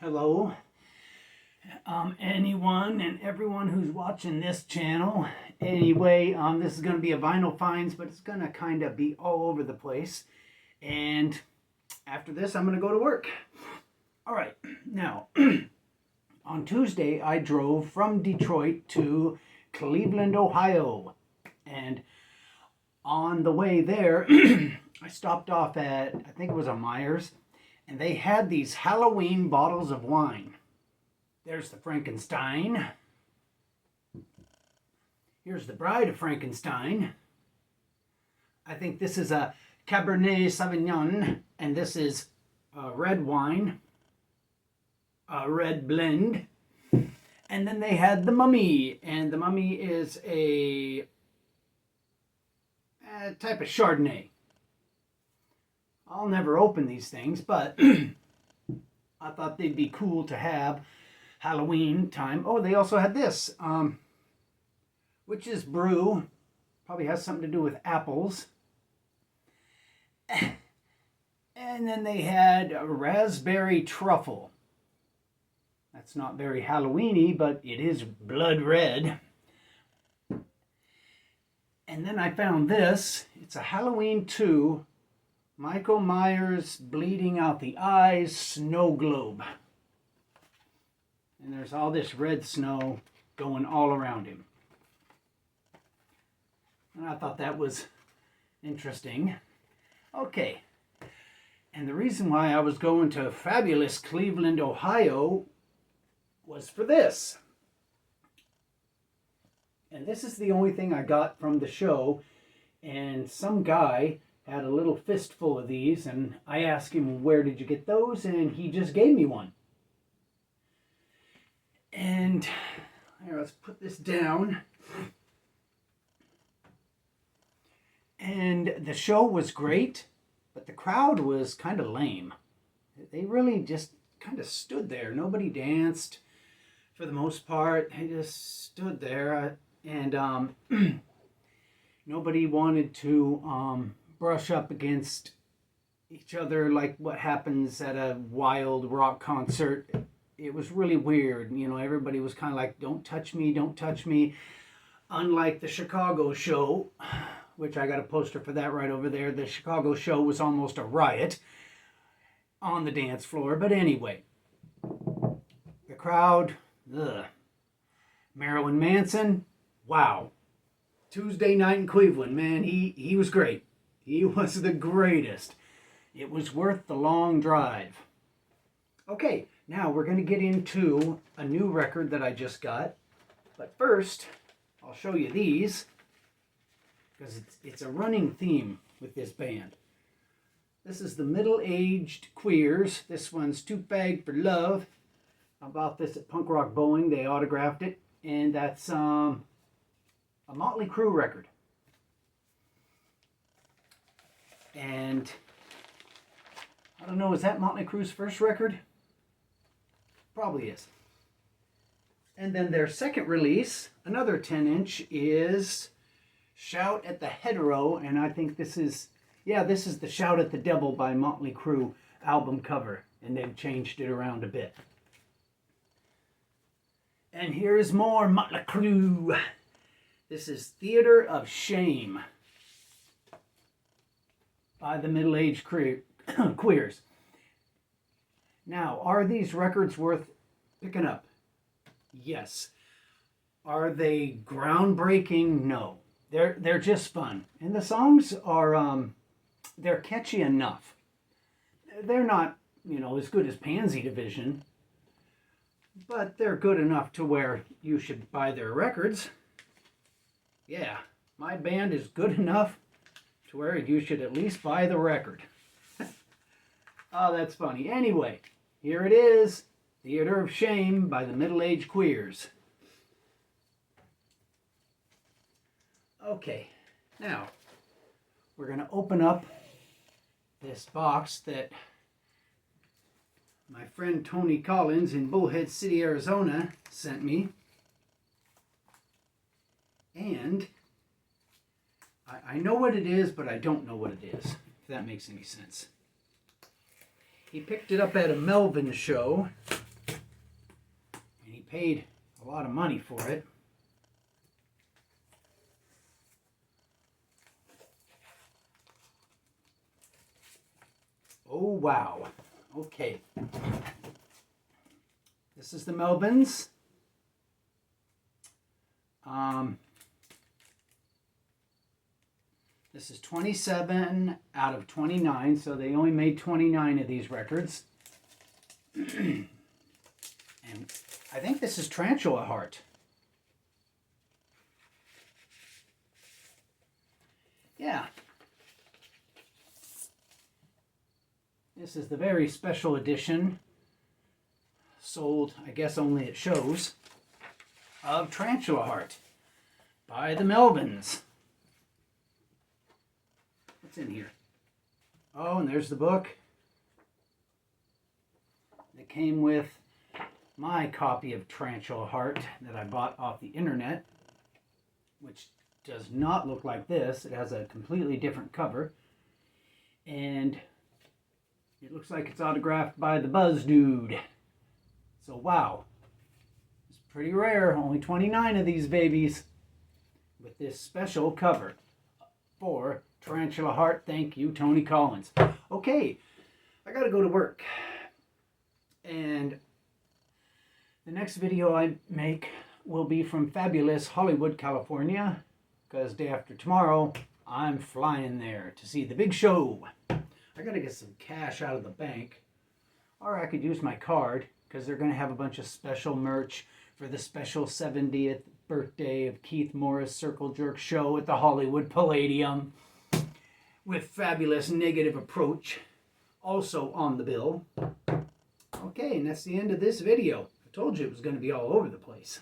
Hello, anyone and everyone who's watching this channel. Anyway, this is going to be a vinyl finds, but it's going to kind of be all over the place. And after this, I'm going to go to work. All right, now, on Tuesday, I drove from Detroit to Cleveland, Ohio. And on the way there, I stopped off at, I think it was a Myers, and they had these Halloween bottles of wine. There's the Frankenstein. Here's the Bride of Frankenstein. I think this is a Cabernet Sauvignon, and this is a red wine, a red blend. And then they had the Mummy, and the Mummy is a type of Chardonnay. I'll never open these things, but I thought they'd be cool to have Halloween time. Oh, they also had this, which is brew. Probably has something to do with apples. And then they had a raspberry truffle. That's not very Halloween-y, but it is blood red. And then I found this. It's a Halloween 2 Michael Myers Bleeding Out the Eyes Snow Globe. And there's all this red snow going all around him. And I thought that was interesting. Okay. And the reason why I was going to fabulous Cleveland, Ohio was for this. And this is the only thing I got from the show. And some guy had a little fistful of these, and I asked him, where did you get those? And he just gave me one. And here, let's put this down. And the show was great, but the crowd was kind of lame. They really just kind of stood there. Nobody danced for the most part. They just stood there, and nobody wanted to brush up against each other like what happens at a wild rock concert. It was really weird. You know, everybody was kind of like, don't touch me, don't touch me. Unlike the Chicago show, which I got a poster for that right over there. The Chicago show was almost a riot on the dance floor. But anyway, the crowd, ugh. Marilyn Manson, wow. Tuesday night in Cleveland, man, he was great. He was the greatest. It was worth the long drive. Okay, now we're going to get into a new record that I just got. But first, I'll show you these, because it's a running theme with this band. This is the Middle-Aged Queers. This one's Too Fag for Love. I bought this at Punk Rock Bowling. They autographed it. And that's a Motley Crue record. And I don't know, is that Motley Crue's first record? Probably is. And then their second release, another 10-inch, is Shout at the Hetero. And I think this is the Shout at the Devil by Motley Crue album cover. And they've changed it around a bit. And here's more Motley Crue. This is Theater of Shame by the Middle-Aged Queers. Now, are these records worth picking up? Yes. Are they groundbreaking? No. They're just fun. And the songs are, they're catchy enough. They're not, as good as Pansy Division, but they're good enough to where you should buy their records. Yeah, my band is good enough to where you should at least buy the record. Oh, that's funny. Anyway, here it is, Theater of Shame by the Middle-Aged Queers. Okay, now we're going to open up this box that my friend Tony Collins in Bullhead City, Arizona sent me. And I know what it is, but I don't know what it is, if that makes any sense. He picked it up at a Melvin show, and he paid a lot of money for it. Oh, wow. Okay. This is the Melvins. This is 27 out of 29, so they only made 29 of these records. And I think this is Tarantula Heart. Yeah. This is the very special edition, sold, I guess, only at shows, of Tarantula Heart by the Melvins. What's in here? Oh, and there's the book. It came with my copy of Tarantula Heart that I bought off the internet, which does not look like this. It has a completely different cover. And it looks like it's autographed by the Buzz Dude. So, wow. It's pretty rare. Only 29 of these babies with this special cover for Tarantula Heart. Thank you, Tony Collins. Okay, I gotta go to work. And the next video I make will be from fabulous Hollywood, California, because day after tomorrow, I'm flying there to see the big show. I gotta get some cash out of the bank, or I could use my card, because they're gonna have a bunch of special merch for the special 70th birthday of Keith Morris Circle Jerk show at the Hollywood Palladium, with fabulous Negative Approach also on the bill. Okay, and that's the end of this video. I told you it was going to be all over the place.